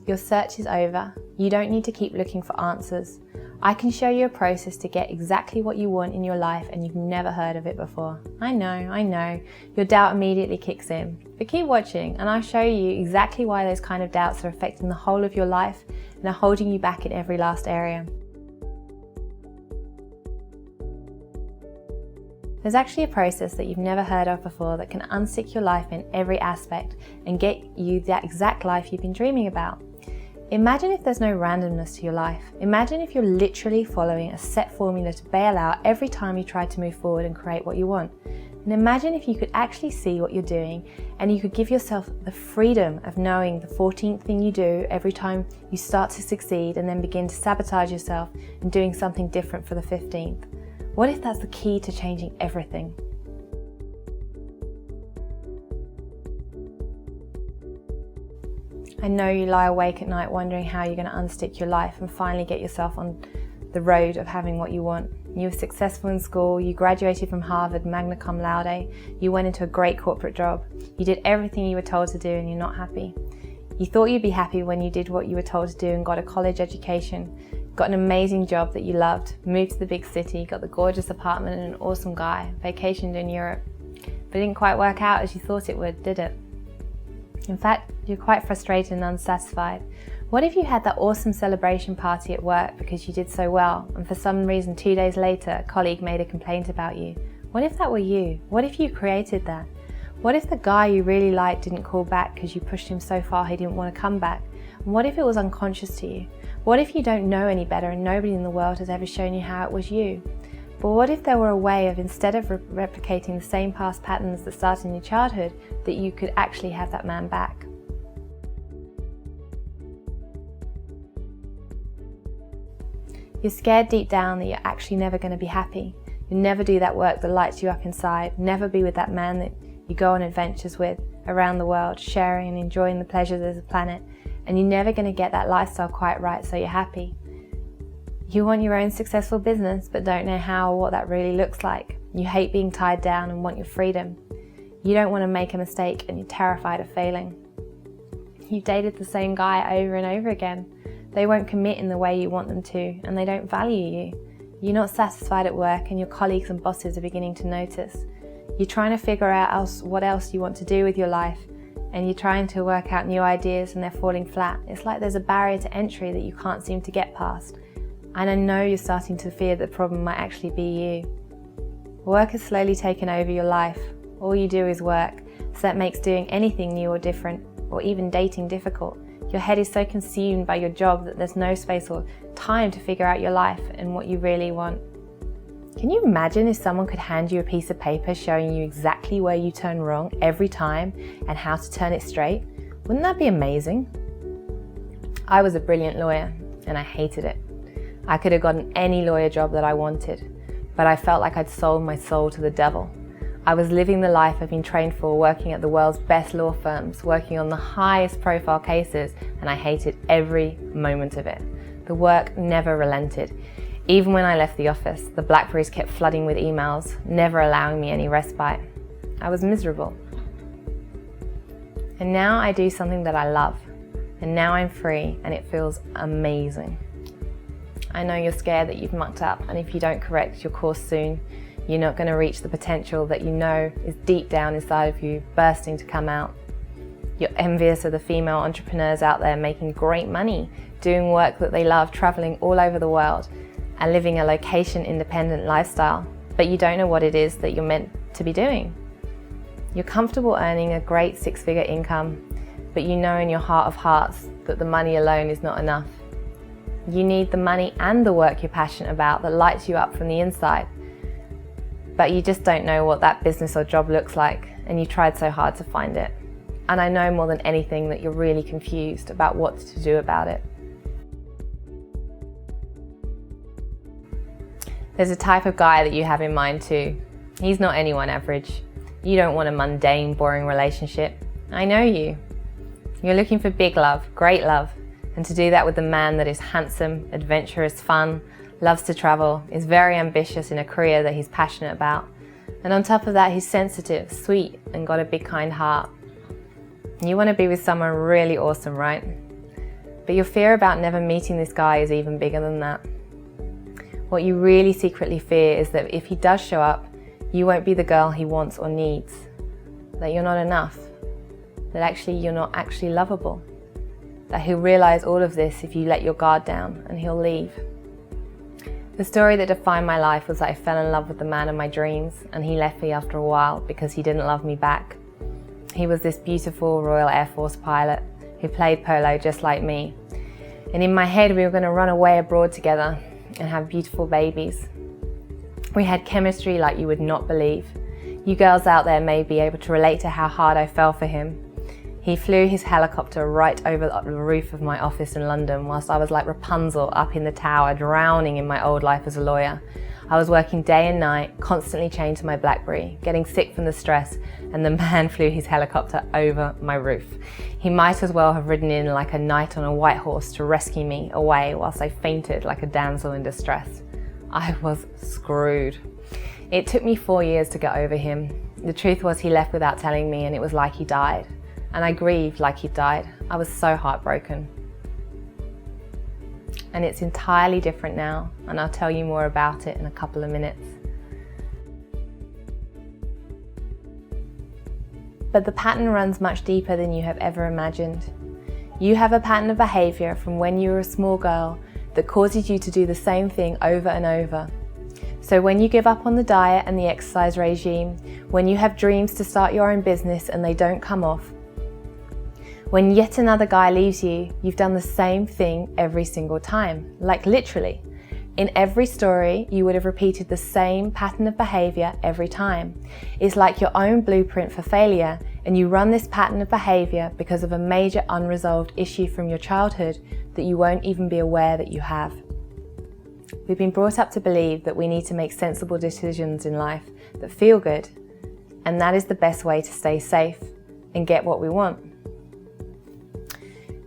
Your search is over. You don't need to keep looking for answers. I can show you a process to get exactly what you want in your life and you've never heard of it before. I know. Your doubt immediately kicks in. But keep watching and I'll show you exactly why those kind of doubts are affecting the whole of your life and are holding you back in every last area. There's actually a process that you've never heard of before that can unstick your life in every aspect and get you that exact life you've been dreaming about. Imagine if there's no randomness to your life. Imagine if you're literally following a set formula to bail out every time you try to move forward and create what you want. And imagine if you could actually see what you're doing and you could give yourself the freedom of knowing the 14th thing you do every time you start to succeed and then begin to sabotage yourself and doing something different for the 15th. What if that's the key to changing everything? I know you lie awake at night wondering how you're going to unstick your life and finally get yourself on the road of having what you want. You were successful in school, you graduated from Harvard magna cum laude, you went into a great corporate job, you did everything you were told to do and you're not happy. You thought you'd be happy when you did what you were told to do and got a college education, got an amazing job that you loved, moved to the big city, got the gorgeous apartment and an awesome guy, vacationed in Europe. But it didn't quite work out as you thought it would, did it? In fact, you're quite frustrated and unsatisfied. What if you had that awesome celebration party at work because you did so well and for some reason 2 days later a colleague made a complaint about you? What if that were you? What if you created that? What if the guy you really liked didn't call back because you pushed him so far he didn't want to come back? And what if it was unconscious to you? What if you don't know any better and nobody in the world has ever shown you how it was you? But what if there were a way of, instead of replicating the same past patterns that started in your childhood, that you could actually have that man back? You're scared deep down that you're actually never going to be happy. You'll never do that work that lights you up inside, never be with that man that you go on adventures with around the world, sharing and enjoying the pleasures of the planet, and you're never going to get that lifestyle quite right so you're happy. You want your own successful business but don't know how or what that really looks like. You hate being tied down and want your freedom. You don't want to make a mistake and you're terrified of failing. You've dated the same guy over and over again. They won't commit in the way you want them to and they don't value you. You're not satisfied at work and your colleagues and bosses are beginning to notice. You're trying to figure out what else you want to do with your life and you're trying to work out new ideas and they're falling flat. It's like there's a barrier to entry that you can't seem to get past. And I know you're starting to fear the problem might actually be you. Work has slowly taken over your life. All you do is work, so that makes doing anything new or different, or even dating difficult. Your head is so consumed by your job that there's no space or time to figure out your life and what you really want. Can you imagine if someone could hand you a piece of paper showing you exactly where you turn wrong every time and how to turn it straight? Wouldn't that be amazing? I was a brilliant lawyer and I hated it. I could have gotten any lawyer job that I wanted, but I felt like I'd sold my soul to the devil. I was living the life I've been trained for, working at the world's best law firms, working on the highest profile cases, and I hated every moment of it. The work never relented. Even when I left the office, the Blackberries kept flooding with emails, never allowing me any respite. I was miserable. And now I do something that I love, and now I'm free, and it feels amazing. I know you're scared that you've mucked up, and if you don't correct your course soon, you're not going to reach the potential that you know is deep down inside of you, bursting to come out. You're envious of the female entrepreneurs out there making great money, doing work that they love, traveling all over the world, and living a location-independent lifestyle, but you don't know what it is that you're meant to be doing. You're comfortable earning a great six-figure income, but you know in your heart of hearts that the money alone is not enough. You need the money and the work you're passionate about that lights you up from the inside. But you just don't know what that business or job looks like, and you tried so hard to find it. And I know more than anything that you're really confused about what to do about it. There's a type of guy that you have in mind too. He's not anyone average. You don't want a mundane, boring relationship. I know you. You're looking for big love, great love, and to do that with a man that is handsome, adventurous, fun, loves to travel, is very ambitious in a career that he's passionate about. And on top of that, he's sensitive, sweet, and got a big kind heart. You want to be with someone really awesome, right? But your fear about never meeting this guy is even bigger than that. What you really secretly fear is that if he does show up, you won't be the girl he wants or needs, that you're not enough, that actually you're not actually lovable, that he'll realize all of this if you let your guard down and he'll leave. The story that defined my life was that I fell in love with the man of my dreams and he left me after a while because he didn't love me back. He was this beautiful Royal Air Force pilot who played polo just like me. And in my head we were going to run away abroad together and have beautiful babies. We had chemistry like you would not believe. You girls out there may be able to relate to how hard I fell for him. He flew his helicopter right over the roof of my office in London whilst I was like Rapunzel up in the tower, drowning in my old life as a lawyer. I was working day and night, constantly chained to my BlackBerry, getting sick from the stress, and the man flew his helicopter over my roof. He might as well have ridden in like a knight on a white horse to rescue me away whilst I fainted like a damsel in distress. I was screwed. It took me 4 years to get over him. The truth was he left without telling me and it was like he died. And I grieved like he died. I was so heartbroken. And it's entirely different now, and I'll tell you more about it in a couple of minutes. But the pattern runs much deeper than you have ever imagined. You have a pattern of behaviour from when you were a small girl that causes you to do the same thing over and over. So when you give up on the diet and the exercise regime, when you have dreams to start your own business and they don't come off, when yet another guy leaves you, you've done the same thing every single time, like literally. In every story, you would have repeated the same pattern of behaviour every time. It's like your own blueprint for failure, and you run this pattern of behaviour because of a major unresolved issue from your childhood that you won't even be aware that you have. We've been brought up to believe that we need to make sensible decisions in life that feel good, and that is the best way to stay safe and get what we want.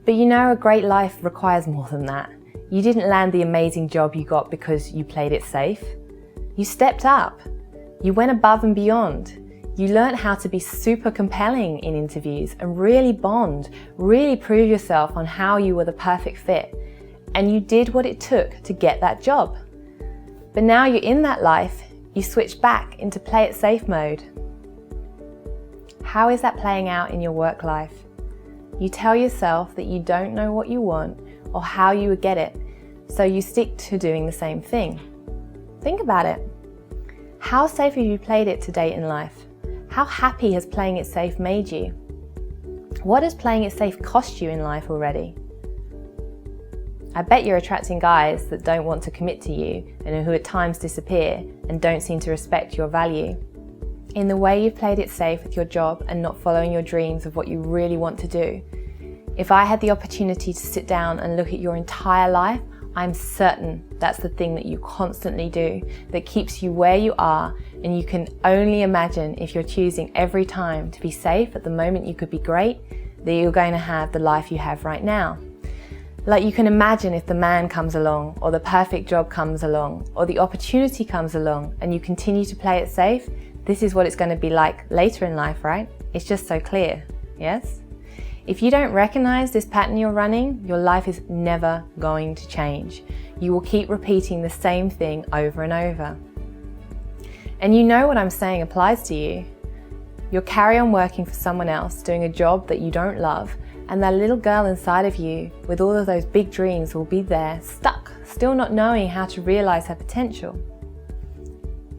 But you know, a great life requires more than that. You didn't land the amazing job you got because you played it safe. You stepped up. You went above and beyond. You learned how to be super compelling in interviews and really bond, really prove yourself on how you were the perfect fit. And you did what it took to get that job. But now you're in that life, you switch back into play it safe mode. How is that playing out in your work life? You tell yourself that you don't know what you want or how you would get it, so you stick to doing the same thing. Think about it. How safe have you played it to date in life? How happy has playing it safe made you? What has playing it safe cost you in life already? I bet you're attracting guys that don't want to commit to you and who at times disappear and don't seem to respect your value. In the way you've played it safe with your job and not following your dreams of what you really want to do. If I had the opportunity to sit down and look at your entire life, I'm certain that's the thing that you constantly do that keeps you where you are, and you can only imagine if you're choosing every time to be safe at the moment you could be great, that you're going to have the life you have right now. Like you can imagine if the man comes along, or the perfect job comes along, or the opportunity comes along, and you continue to play it safe, this is what it's going to be like later in life, right? It's just so clear, yes? If you don't recognize this pattern you're running, your life is never going to change. You will keep repeating the same thing over and over. And you know what I'm saying applies to you. You'll carry on working for someone else, doing a job that you don't love, and that little girl inside of you with all of those big dreams will be there, stuck, still not knowing how to realize her potential.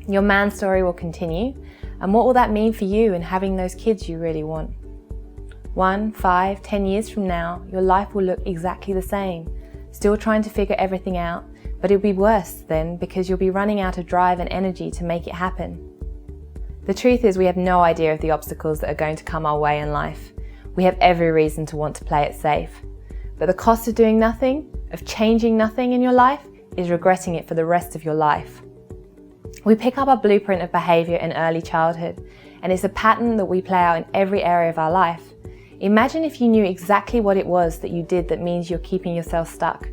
Your man story will continue, and what will that mean for you in having those kids you really want? 1, 5, 10 years from now, your life will look exactly the same, still trying to figure everything out, but it'll be worse then because you'll be running out of drive and energy to make it happen. The truth is we have no idea of the obstacles that are going to come our way in life. We have every reason to want to play it safe, but the cost of doing nothing, of changing nothing in your life, is regretting it for the rest of your life. We pick up our blueprint of behaviour in early childhood, and it's a pattern that we play out in every area of our life. Imagine if you knew exactly what it was that you did that means you're keeping yourself stuck.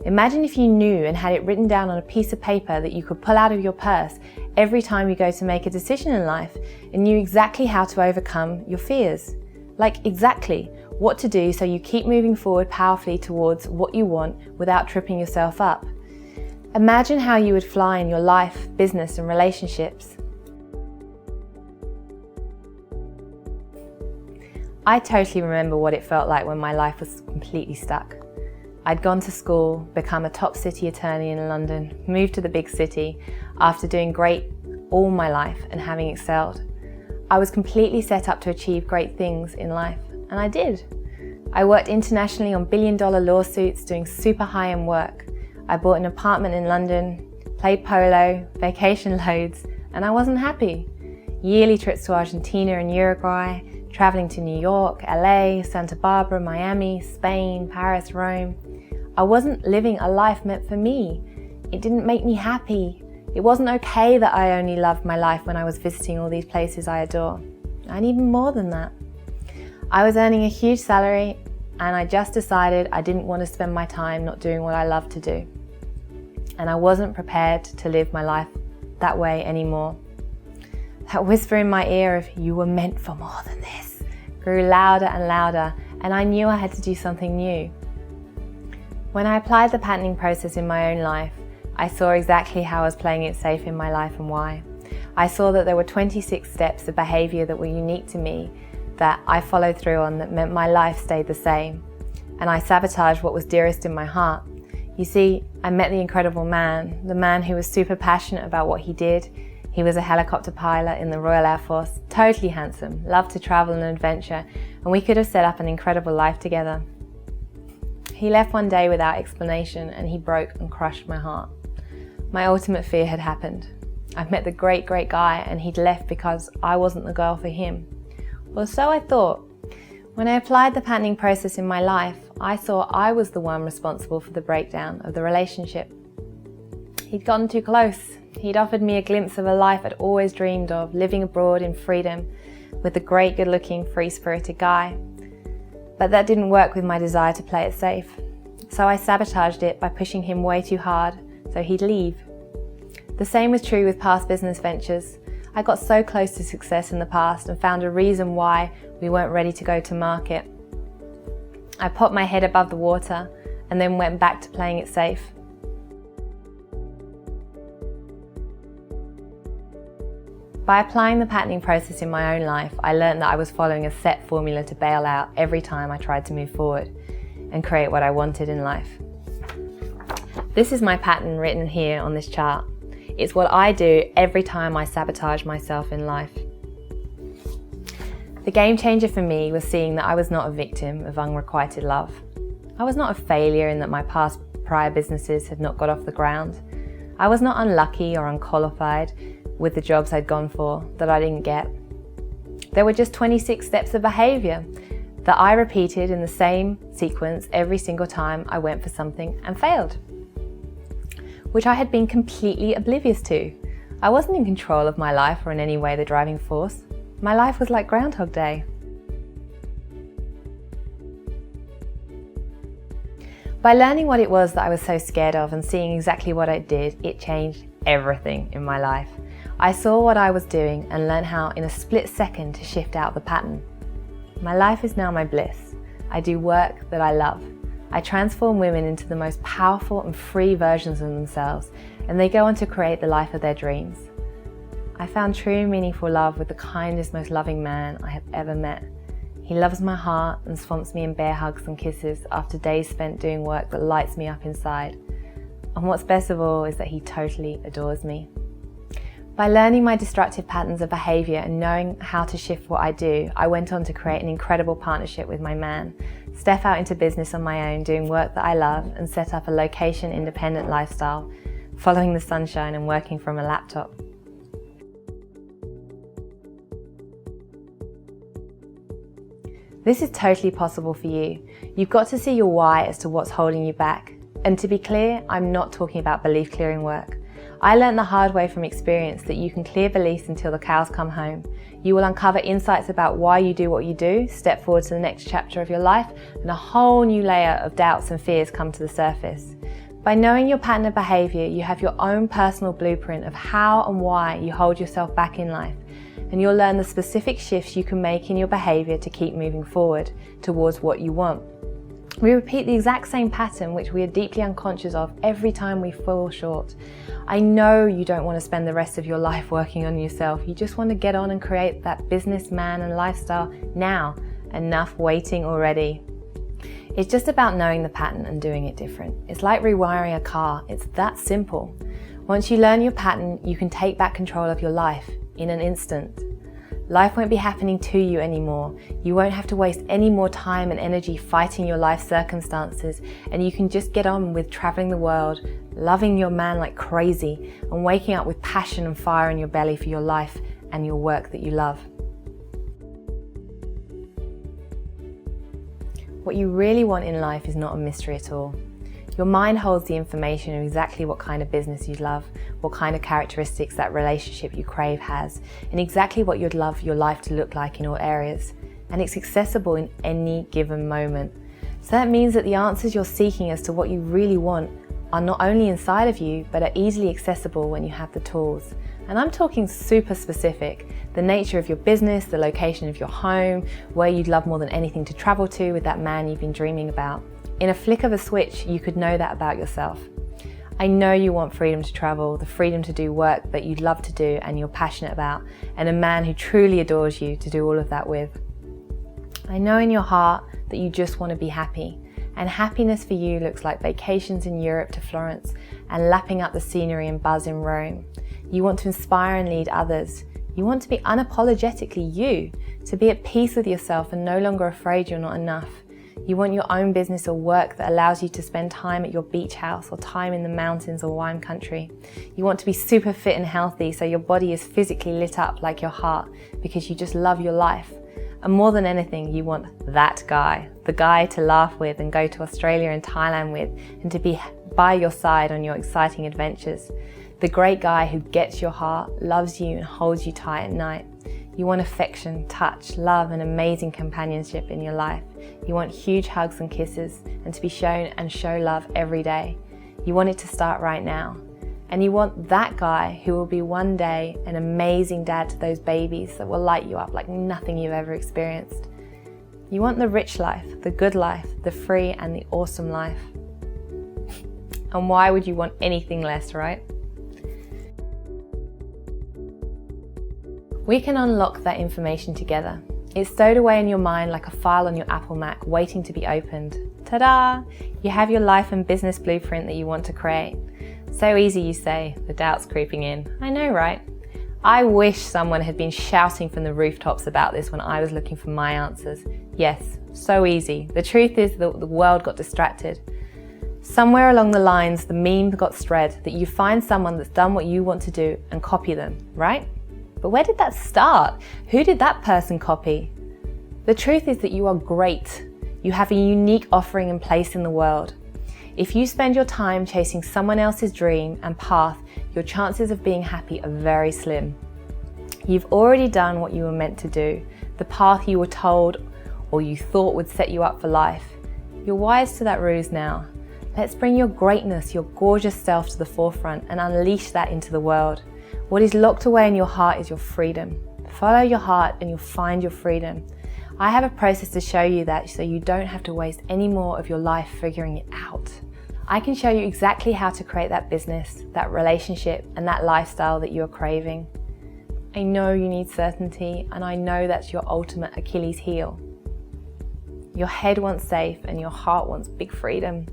Imagine if you knew and had it written down on a piece of paper that you could pull out of your purse every time you go to make a decision in life and knew exactly how to overcome your fears. Like exactly what to do so you keep moving forward powerfully towards what you want without tripping yourself up. Imagine how you would fly in your life, business, and relationships. I totally remember what it felt like when my life was completely stuck. I'd gone to school, become a top city attorney in London, moved to the big city after doing great all my life and having excelled. I was completely set up to achieve great things in life, and I did. I worked internationally on billion-dollar lawsuits, doing super high-end work. I bought an apartment in London, played polo, vacation loads, and I wasn't happy. Yearly trips to Argentina and Uruguay, traveling to New York, LA, Santa Barbara, Miami, Spain, Paris, Rome. I wasn't living a life meant for me. It didn't make me happy. It wasn't okay that I only loved my life when I was visiting all these places I adore. I need more than that. I was earning a huge salary, and I just decided I didn't want to spend my time not doing what I love to do. And I wasn't prepared to live my life that way anymore. That whisper in my ear of "you were meant for more than this" grew louder and louder, and I knew I had to do something new. When I applied the patenting process in my own life, I saw exactly how I was playing it safe in my life and why. I saw that there were 26 steps of behaviour that were unique to me that I followed through on that meant my life stayed the same, and I sabotaged what was dearest in my heart. You see, I met the incredible man, the man who was super passionate about what he did. He was a helicopter pilot in the Royal Air Force, totally handsome, loved to travel and adventure, and we could have set up an incredible life together. He left one day without explanation, and he broke and crushed my heart. My ultimate fear had happened. I've met the great guy, and he'd left because I wasn't the girl for him. Or so I thought. When I applied the patenting process in my life, I saw I was the one responsible for the breakdown of the relationship. He'd gotten too close. He'd offered me a glimpse of a life I'd always dreamed of, living abroad in freedom with a great, good-looking, free-spirited guy. But that didn't work with my desire to play it safe. So I sabotaged it by pushing him way too hard so he'd leave. The same was true with past business ventures. I got so close to success in the past and found a reason why we weren't ready to go to market. I popped my head above the water and then went back to playing it safe. By applying the patenting process in my own life, I learned that I was following a set formula to bail out every time I tried to move forward and create what I wanted in life. This is my pattern written here on this chart. It's what I do every time I sabotage myself in life. The game changer for me was seeing that I was not a victim of unrequited love. I was not a failure in that my prior businesses had not got off the ground. I was not unlucky or unqualified with the jobs I'd gone for that I didn't get. There were just 26 steps of behaviour that I repeated in the same sequence every single time I went for something and failed, which I had been completely oblivious to. I wasn't in control of my life or in any way the driving force. My life was like Groundhog Day. By learning what it was that I was so scared of and seeing exactly what I did, it changed everything in my life. I saw what I was doing and learned how in a split second to shift out the pattern. My life is now my bliss. I do work that I love. I transform women into the most powerful and free versions of themselves, and they go on to create the life of their dreams. I found true meaningful love with the kindest, most loving man I have ever met. He loves my heart and swamps me in bear hugs and kisses after days spent doing work that lights me up inside. And what's best of all is that he totally adores me. By learning my destructive patterns of behaviour and knowing how to shift what I do, I went on to create an incredible partnership with my man, step out into business on my own, doing work that I love, and set up a location-independent lifestyle, following the sunshine and working from a laptop. This is totally possible for you. You've got to see your why as to what's holding you back. And to be clear, I'm not talking about belief clearing work. I learned the hard way from experience that you can clear beliefs until the cows come home. You will uncover insights about why you do what you do, step forward to the next chapter of your life, and a whole new layer of doubts and fears come to the surface. By knowing your pattern of behaviour, you have your own personal blueprint of how and why you hold yourself back in life. and you'll learn the specific shifts you can make in your behaviour to keep moving forward towards what you want. We repeat the exact same pattern which we are deeply unconscious of every time we fall short. I know you don't want to spend the rest of your life working on yourself. You just want to get on and create that businessman and lifestyle now. Enough waiting already. It's just about knowing the pattern and doing it different. It's like rewiring a car. It's that simple. Once you learn your pattern, you can take back control of your life in an instant. Life won't be happening to you anymore. You won't have to waste any more time and energy fighting your life circumstances, and you can just get on with traveling the world, loving your man like crazy, and waking up with passion and fire in your belly for your life and your work that you love. What you really want in life is not a mystery at all. Your mind holds the information of exactly what kind of business you'd love, what kind of characteristics that relationship you crave has, and exactly what you'd love your life to look like in all areas. And it's accessible in any given moment. So that means that the answers you're seeking as to what you really want are not only inside of you, but are easily accessible when you have the tools. And I'm talking super specific. The nature of your business, the location of your home, where you'd love more than anything to travel to with that man you've been dreaming about. In a flick of a switch, you could know that about yourself. I know you want freedom to travel, the freedom to do work that you'd love to do and you're passionate about, and a man who truly adores you to do all of that with. I know in your heart that you just want to be happy, and happiness for you looks like vacations in Europe to Florence and lapping up the scenery and buzz in Rome. You want to inspire and lead others. You want to be unapologetically you, to be at peace with yourself and no longer afraid you're not enough. You want your own business or work that allows you to spend time at your beach house or time in the mountains or wine country. You want to be super fit and healthy so your body is physically lit up like your heart because you just love your life. And more than anything, you want that guy, the guy to laugh with and go to Australia and Thailand with, and to be by your side on your exciting adventures. The great guy who gets your heart, loves you and holds you tight at night. You want affection, touch, love and amazing companionship in your life. You want huge hugs and kisses and to be shown and show love every day. You want it to start right now. And you want that guy who will be one day an amazing dad to those babies that will light you up like nothing you've ever experienced. You want the rich life, the good life, the free and the awesome life. And why would you want anything less, right? We can unlock that information together. It's stowed away in your mind like a file on your Apple Mac waiting to be opened. Ta-da! You have your life and business blueprint that you want to create. So easy, you say, the doubt's creeping in. I know, right? I wish someone had been shouting from the rooftops about this when I was looking for my answers. Yes, so easy. The truth is that the world got distracted. Somewhere along the lines, the meme got spread that you find someone that's done what you want to do and copy them, right? But where did that start? Who did that person copy? The truth is that you are great. You have a unique offering and place in the world. If you spend your time chasing someone else's dream and path, your chances of being happy are very slim. You've already done what you were meant to do, the path you were told or you thought would set you up for life. You're wise to that ruse now. Let's bring your greatness, your gorgeous self to the forefront and unleash that into the world. What is locked away in your heart is your freedom. Follow your heart and you'll find your freedom. I have a process to show you that so you don't have to waste any more of your life figuring it out. I can show you exactly how to create that business, that relationship, and that lifestyle that you're craving. I know you need certainty, and I know that's your ultimate Achilles heel. Your head wants safe and your heart wants big freedom.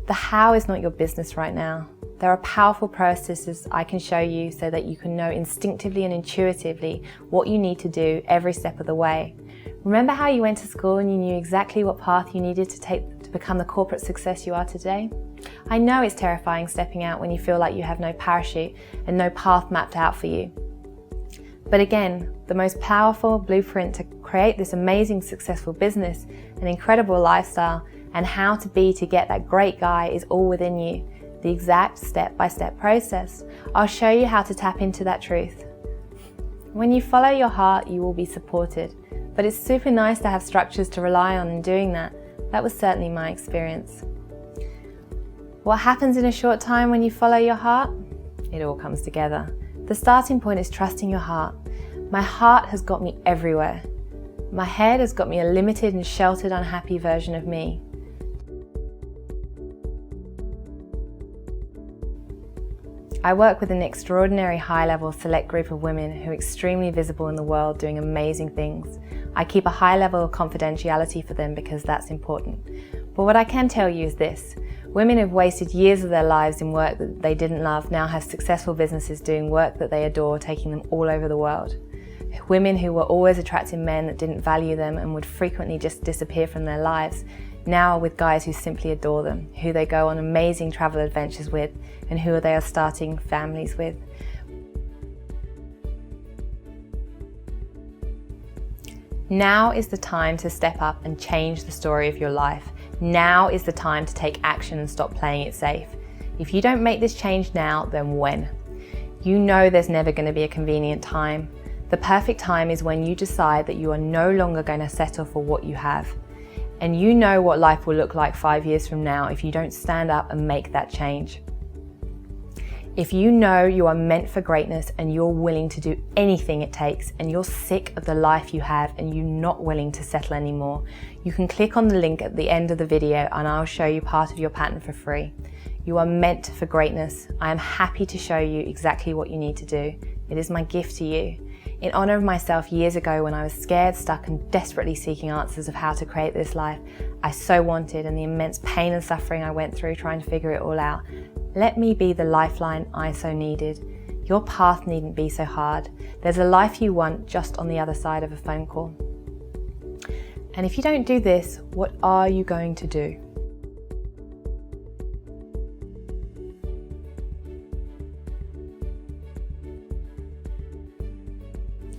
The how is not your business right now. There are powerful processes I can show you so that you can know instinctively and intuitively what you need to do every step of the way. Remember how you went to school and you knew exactly what path you needed to take to become the corporate success you are today? I know it's terrifying stepping out when you feel like you have no parachute and no path mapped out for you. But again, the most powerful blueprint to create this amazing successful business, an incredible lifestyle, and how to be to get that great guy is all within you. The exact step-by-step process. I'll show you how to tap into that truth. When you follow your heart, you will be supported, but it's super nice to have structures to rely on in doing that. That was certainly my experience. What happens in a short time when you follow your heart? It all comes together. The starting point is trusting your heart. My heart has got me everywhere. My head has got me a limited and sheltered, unhappy version of me. I work with an extraordinary high-level select group of women who are extremely visible in the world doing amazing things. I keep a high level of confidentiality for them because that's important. But what I can tell you is this: women who've wasted years of their lives in work that they didn't love now have successful businesses doing work that they adore, taking them all over the world. Women who were always attracting men that didn't value them and would frequently just disappear from their lives, now are with guys who simply adore them, who they go on amazing travel adventures with, and who they are starting families with. Now is the time to step up and change the story of your life. Now is the time to take action and stop playing it safe. If you don't make this change now, then when? You know there's never going to be a convenient time. The perfect time is when you decide that you are no longer going to settle for what you have. And you know what life will look like 5 years from now if you don't stand up and make that change. If you know you are meant for greatness and you're willing to do anything it takes, and you're sick of the life you have and you're not willing to settle anymore, you can click on the link at the end of the video and I'll show you part of your pattern for free. You are meant for greatness. I am happy to show you exactly what you need to do. It is my gift to you. In honor of myself years ago when I was scared, stuck and desperately seeking answers of how to create this life I so wanted, and the immense pain and suffering I went through trying to figure it all out, let me be the lifeline I so needed. Your path needn't be so hard. There's a life you want just on the other side of a phone call. And if you don't do this, what are you going to do?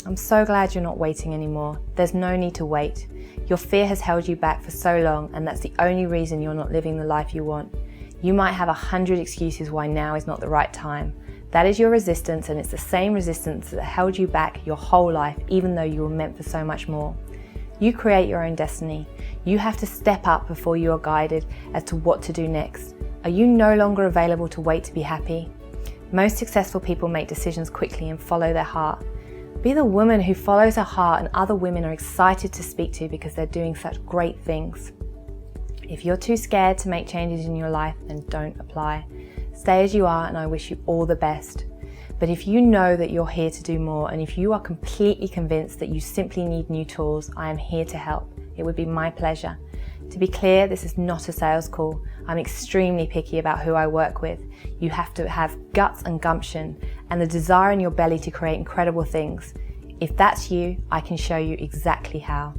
I'm so glad you're not waiting anymore. There's no need to wait. Your fear has held you back for so long, and that's the only reason you're not living the life you want. You might have 100 excuses why now is not the right time. That is your resistance, and it's the same resistance that held you back your whole life, even though you were meant for so much more. You create your own destiny. You have to step up before you are guided as to what to do next. Are you no longer available to wait to be happy? Most successful people make decisions quickly and follow their heart. Be the woman who follows her heart and other women are excited to speak to because they're doing such great things. If you're too scared to make changes in your life, then don't apply. Stay as you are, and I wish you all the best. But if you know that you're here to do more, and if you are completely convinced that you simply need new tools, I am here to help. It would be my pleasure. To be clear, this is not a sales call. I'm extremely picky about who I work with. You have to have guts and gumption and the desire in your belly to create incredible things. If that's you, I can show you exactly how.